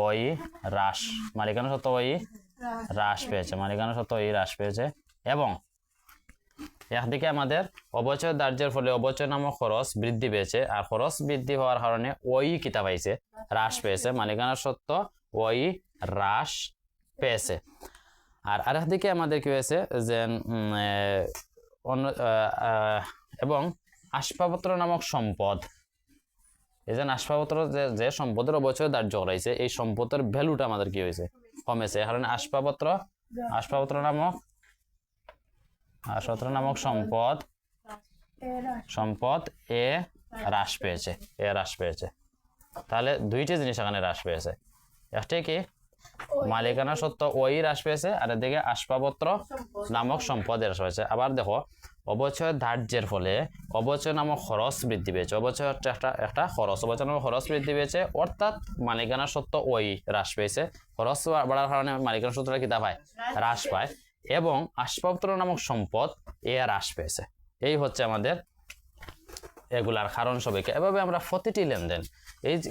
ওই হ্রাস পেয়েছে। এবং একদিকে আমাদের অবচয় ধার্যের ফলে অবচয় নামক খরচ বৃদ্ধি পেয়েছে, আর খরচ বৃদ্ধি হওয়ার কারণে ওই কিতা পাইছে? হ্রাস পেয়েছে। মালিকানা সত্ত্ব ওই হ্রাস পেয়েছে। আর আরেকদিকে আমাদের কি হয়েছে যে এবং আসবাবপত্র নামক সম্পদ, এই যে আসবাবপত্র যে সম্পদের অবচয় ধার্য করা হয়েছে, এই সম্পদের ভ্যালুটা আমাদের কি হয়েছে? কমেছে। কারণ আসবাবপত্র নামক সম্পদ হ্রাস পেয়েছে। তাহলে দুইটি জিনিস এখানে হ্রাস পেয়েছে। একটাই কি? মালিকানা সত্ত্ব ওই হ্রাস পেয়েছে, আর এদিকে আসবাবপত্র নামক সম্পদ হ্রাস পেয়েছে। আবার দেখো, অবচয় ধার্যের ফলে অবচয় নামক খরচ বৃদ্ধি পেয়েছে। অবচয় হচ্ছে একটা খরচ। অবচয় নামক খরচ বৃদ্ধি পেয়েছে, অর্থাৎ মালিকানা সত্ত্ব ওই হ্রাস পেয়েছে। খরচ বাড়ার কারণে মালিকানা সত্ত্বটা কিতা পায়? হ্রাস পায়। এবং আসবাবপত্র নামক সম্পদ হ্রাস পেয়েছে। এই হচ্ছে আমাদের এগুলার কারণ সবাইকে। এভাবে আমরা প্রতিটি লেনদেন,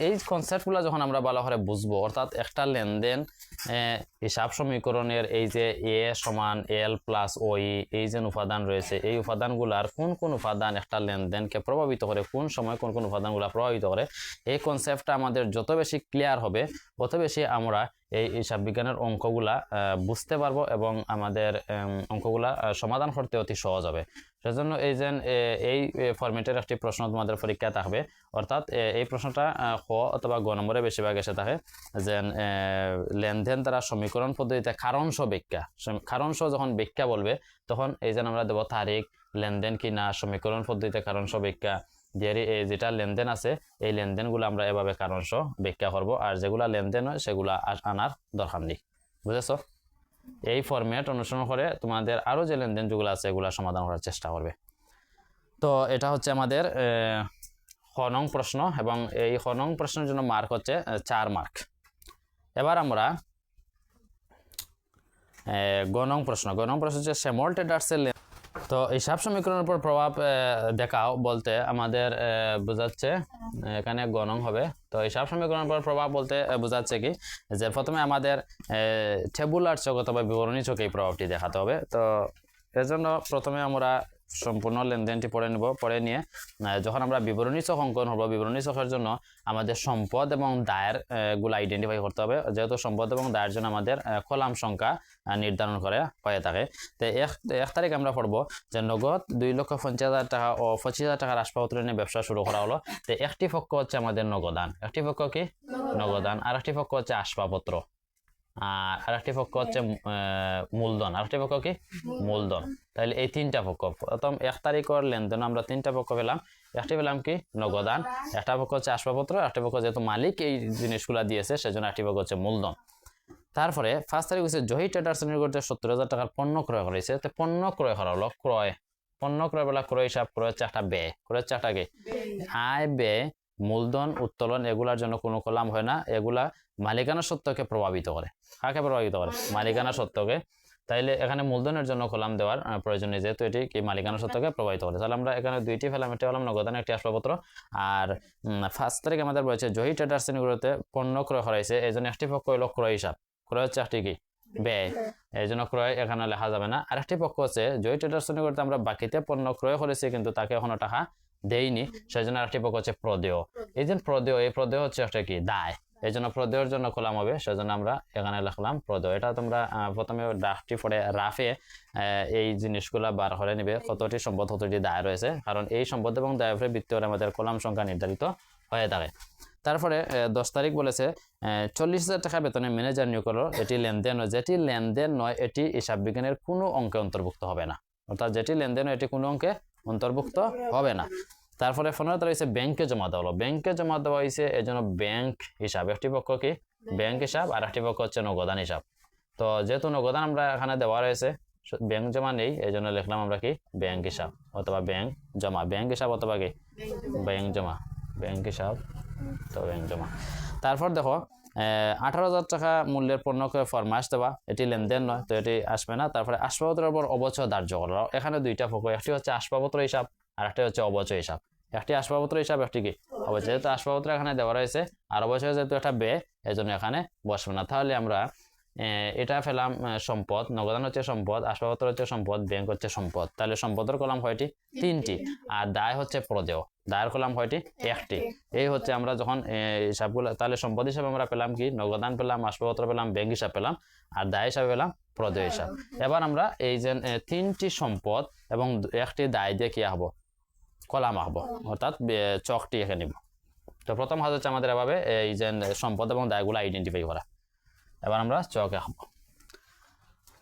এই কনসেপ্টগুলো যখন আমরা ভালো করে বুঝবো, অর্থাৎ একটা লেনদেন হিসাব সমীকরণের এই যে এ সমান এল প্লাস ওই, এই যে উপাদান রয়েছে, এই উপাদানগুলার কোন উপাদান একটা লেনদেনকে প্রভাবিত করে, কোন সময় কোন উপাদানগুলো প্রভাবিত করে, এই কনসেপ্টটা আমাদের যত বেশি ক্লিয়ার হবে, তত বেশি আমরা এই হিসাব বিজ্ঞানের অঙ্কগুলা বুঝতে পারবো এবং আমাদের অঙ্কগুলা সমাধান করতে অতি সহজ হবে। সেজন্য এই ফরম্যাটের একটি প্রশ্ন তোমাদের পরীক্ষা থাকবে, অর্থাৎ এই প্রশ্নটা খ অথবা গ নম্বরে বেশিরভাগ এসে থাকে যে লেনদেন দ্বারা সমীকরণ পদ্ধতিতে কারণসহ ব্যাখ্যা। কারণসহ যখন ব্যাখ্যা বলবে তখন আমরা দেব তারিখ, লেনদেন কিনা, সমীকরণ পদ্ধতিতে কারণসহ ব্যাখ্যা, যেটা লেনদেন আছে এই লেনদেনগুলো আমরা এভাবে কারণসহ ব্যাখ্যা করব, আর যেগুলা লেনদেন হয় সেগুলা আনার দরকার নেই। বুঝেছো? এই ফরম্যাট অনুসরণ করে তোমাদের আরো যে লেনদেন যেগুলো আছে এগুলা সমাধান করার চেষ্টা করবে। তো এটা হচ্ছে আমাদের খ নং প্রশ্ন, এবং এই খ নং প্রশ্নের জন্য মার্ক হচ্ছে 4 মার্ক। এবার আমরা গ নং প্রশ্ন হচ্ছে স্যামুয়েল ট্রেডার্সের। তো হিসাব সমীকরণের উপর প্রভাব দেখাও বলতে আমাদের বোঝাচ্ছে এখানে গ নং হবে। তো হিসাব সমীকরণের উপর প্রভাব বলতে বোঝাচ্ছে কি যে প্রথমে আমাদের টেবুলার চক অথবা বিবরণী চকে এই প্রভাবটি দেখাতে হবে। তো এর জন্য প্রথমে আমরা সম্পূর্ণ লেনদেনটি পড়ে নেব, পড়ে নিয়ে যখন আমরা বিবরণী চক অঙ্কন হবো, বিবরণী চকের জন্য আমাদের সম্পদ এবং দায়ের গুলো আইডেন্টিফাই করতে হবে, যেহেতু সম্পদ এবং দায়ের জন্য আমাদের কলাম সংখ্যা নির্ধারণ করে হয়ে থাকে। তো 1 তারিখ আমরা পড়বো যে নগদ 2,50,000 টাকা ও 25,000 টাকার আসবাবপত্র নিয়ে ব্যবসা শুরু করা হলো। তো একটি পক্ষ হচ্ছে আমাদের নগদান, একটি পক্ষ কি নগদান, আর একটি পক্ষ হচ্ছে আসবাবপত্র, আর আরেকটি পক্ষ হচ্ছে মূলধন, আরেকটি পক্ষ কি মূলধন। তাহলে এই 3টা পক্ষ, প্রথম 1 তারিখের লেনদেন আমরা 3টা পক্ষ পেলাম। একটি পেলাম কি নগদান, একটা পক্ষ হচ্ছে আসবাবপত্র, একটা পক্ষ যেহেতু মালিক এই জিনিসগুলো দিয়েছে সেজন্য একটি পক্ষ হচ্ছে মূলধন। তারপরে 5 তারিখ হচ্ছে জহি ট্রেডার্স নিকটে 70,000 টাকার পণ্য ক্রয় করেছে। তো পণ্য ক্রয় করা হলো, পণ্য ক্রয় বলা ক্রয় হিসাব, ক্রয় হচ্ছে একটা ব্যয়, ক্রয় হচ্ছে একটা কি আয় ব্যয়, মূলধন, উত্তোলন এগুলার জন্য কোনো কলাম হয় না, এগুলা মালিকানা সত্ত্বকে প্রভাবিত করে। কাকে প্রভাবিত করে? মালিকানা সত্ত্বকে। তাইলে এখানে মূলধনের জন্য কলাম দেওয়ার প্রয়োজন নেই, যেহেতু এটি কি মালিকানা সত্ত্বকে প্রভাবিত করে। তাহলে আমরা এখানে 2টি ফেলাম, একটি হলাম নগদান, একটি আসবাবপত্র। আর 5 তারিখ আমাদের বলেছে জহি ট্রেডার্স নিকটে পণ্য ক্রয় করাইছে, এই জন্য একটি পক্ষ হলো ক্রয় হিসাব, ক্রয় হচ্ছে একটি কি ব্যয়, এই জন্য ক্রয় এখানে লেখা যাবে না। আর একটি পক্ষ হচ্ছে জহি ট্রেডার্স নিকটে আমরা বাকিতে পণ্য ক্রয় করেছি কিন্তু তাকে এখনো টাকা দেইনি, সেই জন্য আরেকটি পক্ষ হচ্ছে প্রদেয়। এই যে প্রদেয়, এই প্রদেয় হচ্ছে একটা কি দায়, এই জন্য প্রদেয়ের জন্য কলাম হবে, সেজন্য আমরা এখানে লিখলাম প্রদেয়। এটা তোমরা প্রথমে ড্রাফটটি পড়ে রাফে এই জিনিসগুলা বার করে নেবে, কতটি সম্পদ কতটি দায় রয়েছে, কারণ এই সম্পদ এবং দায়ের ভিত্তিতে আমাদের কলাম সংখ্যা নির্ধারিত হয়ে থাকে। তারপরে 10 তারিখ বলেছে 40,000 টাকা বেতনে ম্যানেজার নিয়োগ করো, এটি লেনদেন নয়, যেটি লেনদেন নয় এটি হিসাব বিজ্ঞানের কোনো অঙ্কে অন্তর্ভুক্ত হবে না, অর্থাৎ যেটি লেনদেন এটি কোনো অঙ্কে অন্তর্ভুক্ত হবে না। তারপরে 15 তারিখ হচ্ছে ব্যাংকে জমা দেওয়া হলো, ব্যাংকে জমা দেওয়া হয়েছে এই জন্য ব্যাংক হিসাব, একটি পক্ষ কি ব্যাংক হিসাব, আর একটি পক্ষ হচ্ছে নগদান হিসাব। তো যেহেতু নগদান আমরা এখানে দেওয়া রয়েছে, ব্যাংক জমা নেই, এই জন্য লিখলাম আমরা কি ব্যাংক হিসাব অথবা ব্যাংক জমা, ব্যাংক হিসাব অথবা কি ব্যাংক জমা, ব্যাংক হিসাব তো ব্যাংক জমা। তারপর দেখো 18,000 টাকা মূল্যের পণ্য ক্রয় ফরমাস দেওয়া, এটি লেনদেন নয়, তো এটি আসবে না। তারপরে আসবাবপত্রের উপর অবচয় ধার্য করা, এখানে 2টা পক্ষ, একটি হচ্ছে আসবাবপত্র হিসাব আর একটা হচ্ছে অবচয় হিসাব। একটি আসবাবপত্র হিসাব, একটি কি অবচয়, যেহেতু আসবাবপত্র এখানে দেওয়া রয়েছে আর অবচয় যেহেতু একটা ব্যয় এই জন্য এখানে বসবে না। তাহলে আমরা এটা ফেলাম সম্পদ, নগদান হচ্ছে সম্পদ, আসবাবপত্র হচ্ছে সম্পদ, ব্যাংক হচ্ছে সম্পদ। তাহলে সম্পদের কলাম কয়টি? 3টি, আর দায় হচ্ছে প্রদেয়, দায়ের কলাম কয়টি? 1টি। এই হচ্ছে আমরা যখন হিসাবগুলো, তাহলে সম্পদ হিসাবে আমরা পেলাম কি নগদান পেলাম, আসবাবপত্র পেলাম, ব্যাংক হিসাব পেলাম, আর দায় হিসাবে পেলাম প্রদেয় হিসাব। এবার আমরা এই যে 3টি সম্পদ এবং 1টি দায় দিয়ে কি আঁকবো? কলাম আঁকবো, অর্থাৎ চকটি এঁকে নিব। তো প্রথম কাজ হচ্ছে আমাদের এভাবে এই যে সম্পদ এবং দায়গুলো আইডেন্টিফাই করা। এবার আমরা চক আঁকবো।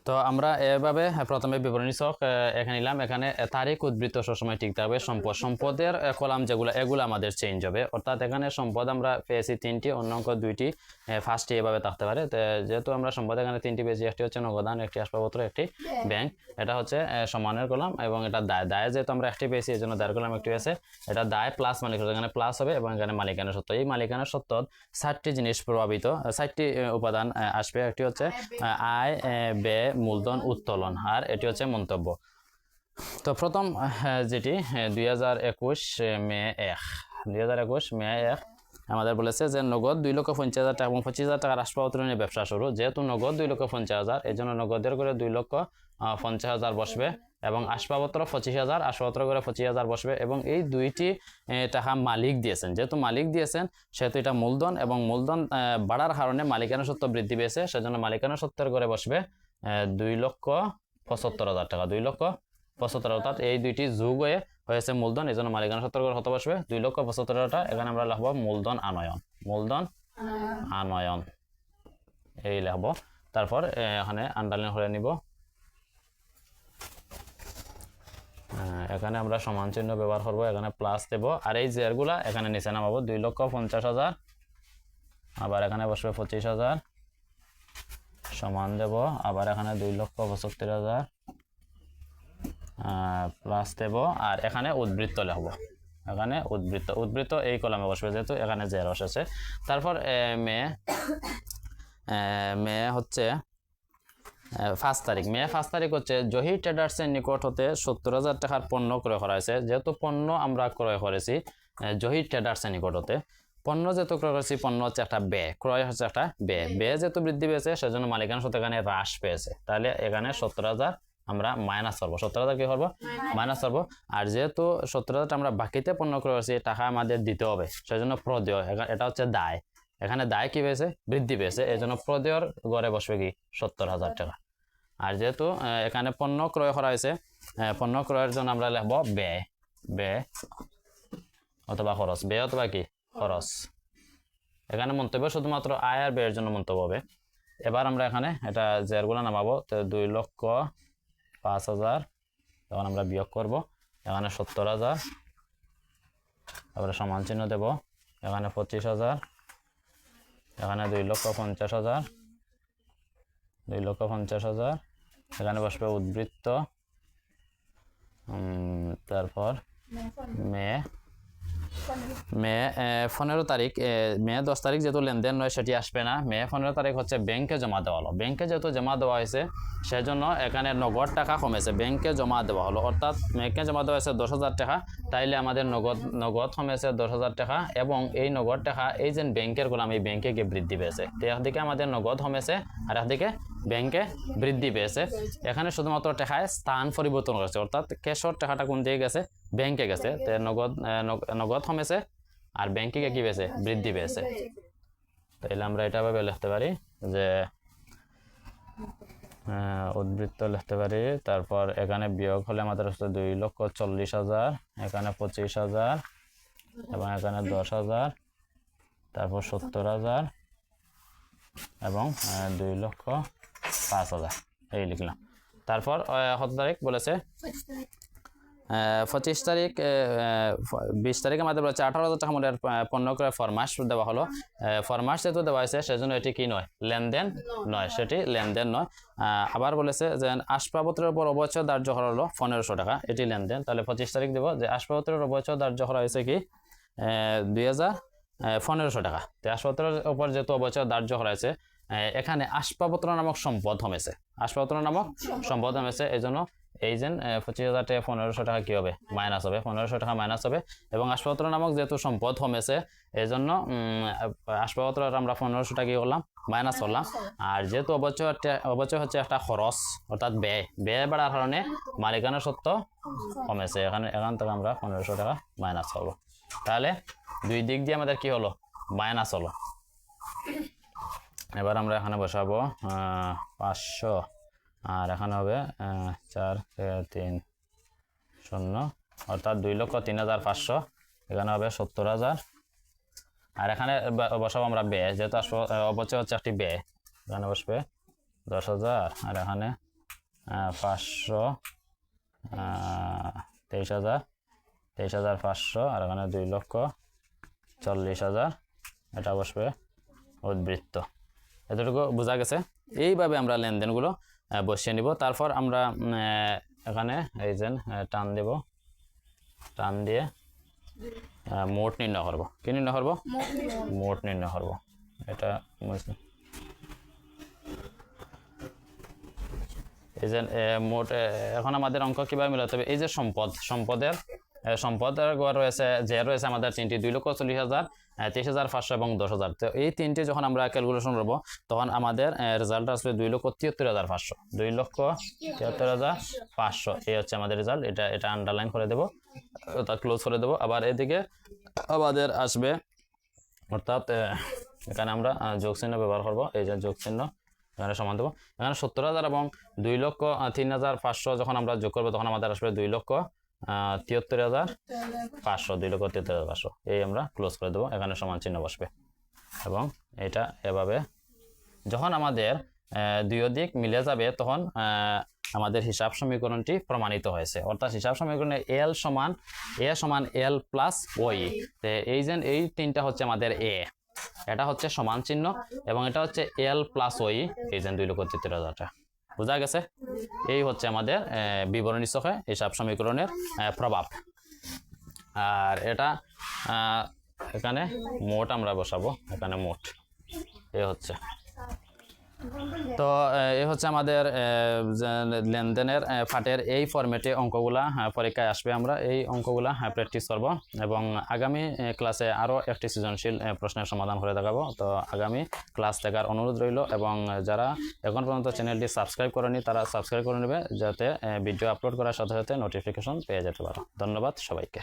তো আমরা এভাবে প্রথমে বিবরণী চক এঁকে নিলাম। এখানে তারিখ উদ্বৃত্ত সবসময় ঠিক থাকবে। সম্পদের কলাম যেগুলো এগুলো আমাদের চেঞ্জ হবে, অর্থাৎ এখানে সম্পদ আমরা পেয়েছি 3টি, অন্য অঙ্ক 2টি, ফার্স্টটি এভাবে থাকতে পারে। যেহেতু আমরা সম্পদ এখানে 3টি পেয়েছি, একটি হচ্ছে নগদান, একটি আসবাবপত্র, একটি ব্যাংক, এটা হচ্ছে সমানের কলাম, এবং এটা দায়, দায় যেহেতু আমরা একটি পেয়েছি এই জন্য দায়ের কলাম একটি আছে, এটা দায় প্লাস মালিকানা, এখানে প্লাস হবে, এবং এখানে মালিকানা সত্ত্ব। এই মালিকানা সত্ত্ব 60টি জিনিস প্রভাবিত, 60টি উপাদান আসবে, একটি হচ্ছে আয়, ব্যয়, মূলধন, উত্তোলন, আর এটি হচ্ছে মন্তব্য। তো প্রথম যেটি 2021 মে 1 আমাদের বলেছে যে নগদ 2,50,000 টাকা এবং 25,000 টাকার আসবাবপত্র নিয়ে ব্যবসা শুরু। যেহেতু নগদ 2,50,000, এই জন্য নগদের করে 2,50,000 বসবে এবং আসবাবপত্র 25,000, আসবাবপত্র করে 25,000 বসবে এবং এই দুইটি টাকা মালিক দিয়েছেন। যেহেতু মালিক দিয়েছেন সেহেতু এটা মূলধন এবং মূলধন বাড়ার কারণে মালিকানা সত্ত্ব বৃদ্ধি পেয়েছে, সেজন্য মালিকানা সত্ত্বের করে বসবে 2,75,000 টাকা। 2,75,000, অর্থাৎ এই দুইটি যোগ হয়েছে মূলধন, এই জন্য মালিকানা সত্ত্বের করে কত বসবে 2,75,000 টাকা। এখানে আমরা লিখবো মূলধন আনয়ন, মূলধন আনয়ন এই লিখবো। তারপর এখানে আন্ডারলাইন করে নিব। এখানে আমরা সমান চিহ্ন ব্যবহার করব, এখানে প্লাস দেব আর এই জেরগুলা এখানে নিচে নামাবো। 2,50,000, আবার এখানে বসবে 25,000 সমান দেব, আবার এখানে 2,75,000 প্লাস দেব আর এখানে উদ্বৃত্ত লিখব। এখানে উদ্বৃত্ত এই কলামে বসবে যেহেতু এখানে জের এসেছে। তারপর মে হচ্ছে 5 তারিখ। মে 5 তারিখ হচ্ছে জহির ট্রেডার্সের নিকট হতে 70,000 টাকার পণ্য ক্রয় করা হয়েছে। যেহেতু পণ্য আমরা ক্রয় করেছি জহির ট্রেডার্সের নিকট হতে, পণ্য যেহেতু ক্রয় করেছি, পণ্য হচ্ছে একটা ব্যয়, ক্রয় হচ্ছে একটা ব্যয় যেহেতু বৃদ্ধি পেয়েছে সেজন্য মালিকানা সত্ত্ব এখানে হ্রাস পেয়েছে। তাহলে এখানে 70,000 আমরা মাইনাস করবো। 70,000 কি করবো? মাইনাস করবো। আর যেহেতু 70,000 আমরা বাকিতে পণ্য ক্রয় করেছি, টাকা আমাদের দিতে হবে, সেজন্য প্রদেয়, এটা হচ্ছে দায়। এখানে দায় কি পেয়েছে? বৃদ্ধি পেয়েছে, এই জন্য প্রদেয়র গড়ে বসবে কি 70,000 টাকা। আর যেহেতু এখানে পণ্য ক্রয় করা হয়েছে, পণ্য ক্রয়ের জন্য আমরা লিখবো ব্যয় অথবা খরচ, ব্যয় অথবা কি খরচ। এখানে মন্তব্য শুধুমাত্র আয় আর ব্যয়ের জন্য মন্তব্য হবে। এবার আমরা এখানে এটা জেরগুলো নামাবো। তো 2,05,000 তখন আমরা বিয়োগ করব, এখানে 70,000, তারপরে সমান চিহ্ন দেব, এখানে 25,000, এখানে 2,50,000, 2,50,000, এখানে বসবে উদ্বৃত্ত। তারপর মে 15 তারিখ, মে 10 তারিখ যেহেতু লেনদেন নয় সেটি আসবে না। মে 15 তারিখ হচ্ছে ব্যাংকে জমা দেওয়া হলো। ব্যাংকে যেহেতু জমা দেওয়া হয়েছে সেজন্য এখানে নগদ টাকা কমেছে, ব্যাংকে জমা দেওয়া হলো, অর্থাৎ ব্যাংকে জমা দেওয়া হয়েছে 10,000 টাকা, তাইলে আমাদের নগদ কমেছে 10,000 টাকা এবং এই নগদ টাকা এই যে ব্যাংকের গোলাম, এই ব্যাংকে গিয়ে বৃদ্ধি পেয়েছে। তো একদিকে আমাদের নগদ কমেছে আর একদিকে ব্যাংকে বৃদ্ধি পেয়েছে। এখানে শুধুমাত্র টাকায় স্থান পরিবর্তন করেছে, অর্থাৎ ক্যাশর টাকাটা কোন দিকে গেছে? ব্যাংকে গেছে। তো নগদ কমেছে আর ব্যাংকে কি পেয়েছে? বৃদ্ধি পেয়েছে। তাইলে আমরা এটা ভাবে লিখতে পারি যে উদ্বৃত্ত লিখতে পারি। তারপর এখানে বিয়োগ হলে আমাদের হচ্ছে 2,40,000, এখানে 25,000 এবং এখানে 10,000, তারপর 70,000 এবং 2,05,000 এই লিখলাম। তারপর কত তারিখ বলেছে? 25 তারিখ, 20 তারিখ আমাদের বলেছে 18,000 টাকা মূল্যের পণ্য ক্রয় ফরমাস দেওয়া হলো। ফরমাস যেহেতু দেওয়া হয়েছে সেজন্য এটি কি নয়? লেনদেন নয়, সেটি লেনদেন নয়। আবার বলেছে যে আসবাবপত্রের উপর অবচয় ধার্য করা হলো 1500 টাকা, এটি লেনদেন। তাহলে 25 তারিখ দেবো যে আসবাবপত্রের অবচয় ধার্য করা হয়েছে কি 2,1500 টাকা। তো আসবাবপত্রের উপর যেহেতু অবচয় ধার্য করা হয়েছে, এখানে আসবাবপত্র নামক সম্পদ কমেছে, আসবাবপত্র নামক সম্পদ কমেছে, এই জন্য এই যে 25,000 টাকা 1500 টাকা কি হবে? মাইনাস হবে, 1500 টাকা মাইনাস হবে। এবং আসবাবপত্র নামক যেহেতু সম্পদ কমেছে এই জন্য আসবাবপত্র আমরা 1500 টাকা কি করলাম? মাইনাস করলাম। আর যেহেতু অবচয় হচ্ছে একটা খরচ, অর্থাৎ ব্যয় বাড়ার কারণে মালিকানা সত্ত্ব কমেছে, এখান থেকে আমরা 1500 টাকা মাইনাস করবো। তাহলে দুই দিক দিয়ে আমাদের কি হলো? মাইনাস হলো। এবার আমরা এখানে বসাবো 500 আর এখানে হবে 4,3,0, অর্থাৎ 2,03,500, এখানে হবে 70,000 আর এখানে বসাবো আমরা ব্যয়, যেহেতু অবচয় হচ্ছে একটি ব্যয়, এখানে বসবে 10,000 আর এখানে 500, 23,500 আর এখানে 2,40,000, এটা বসবে উদ্বৃত্ত। এতটুকু বোঝা গেছে। এইভাবে আমরা লেনদেনগুলো বসিয়ে নিব। তারপর আমরা এখানে এই যে টান দেব, টান দিয়ে মোট নির্ণয় করব। কি নির্ণয় করব? মোট নির্ণয় করব। এটা এই যে মোট, এখন আমাদের অঙ্ক কিভাবে মিলাতে হবে? এই যে সম্পদের গড় রয়েছে, যে রয়েছে আমাদের 3টি, 2,40,000, 23,500 এবং 10,000। তো এই তিনটে যখন আমরা ক্যালকুলেশন করবো তখন আমাদের রেজাল্ট আসবে 2,73,500, 2,73,500। এই হচ্ছে আমাদের রেজাল্ট। এটা আন্ডারলাইন করে দেবো, তা ক্লোজ করে দেবো। আবার এদিকে আমাদের আসবে, অর্থাৎ এখানে আমরা যোগ চিহ্ন ব্যবহার করবো, এই যে যোগ চিহ্ন এখানে সমান দেবো। এখানে 70,000 এবং 2,03,500 যখন আমরা যোগ করবো তখন আমাদের আসবে 2,73,500, 2,73,500। এই আমরা ক্লোজ করে দেবো, এখানে সমান চিহ্ন বসবে। এবং এটা এভাবে যখন আমাদের দুই দিক মিলে যাবে তখন আমাদের হিসাব সমীকরণটি প্রমাণিত হয়েছে। অর্থাৎ হিসাব সমীকরণে এ সমান এল প্লাস ওই, এই তিনটা হচ্ছে আমাদের এ, এটা হচ্ছে সমান চিহ্ন এবং এটা হচ্ছে এল প্লাস ওই, এই যে 2,73,000। বোঝা গেছে? এই হচ্ছে আমাদের বিবরণী ছকে হিসাব সমীকরণের প্রভাব। আর এটা এখানে মোট আমরা বসাবো, এখানে মোট এ হচ্ছে। তো এই হচ্ছে আমাদের লেনদেনের পাঠের এই ফরম্যাটে অঙ্কগুলা পরীক্ষায় আসবে। আমরা এই অঙ্কগুলা প্র্যাকটিস করব এবং আগামী ক্লাসে আরও একটি সৃজনশীল প্রশ্নের সমাধান করে দেখাবো। তো আগামী ক্লাস দেখার অনুরোধ রইল এবং যারা এখন পর্যন্ত চ্যানেলটি সাবস্ক্রাইব করেনি তারা সাবস্ক্রাইব করে নেবে, যাতে ভিডিও আপলোড করার সাথে সাথে নোটিফিকেশন পেয়ে যেতে পারো। ধন্যবাদ সবাইকে।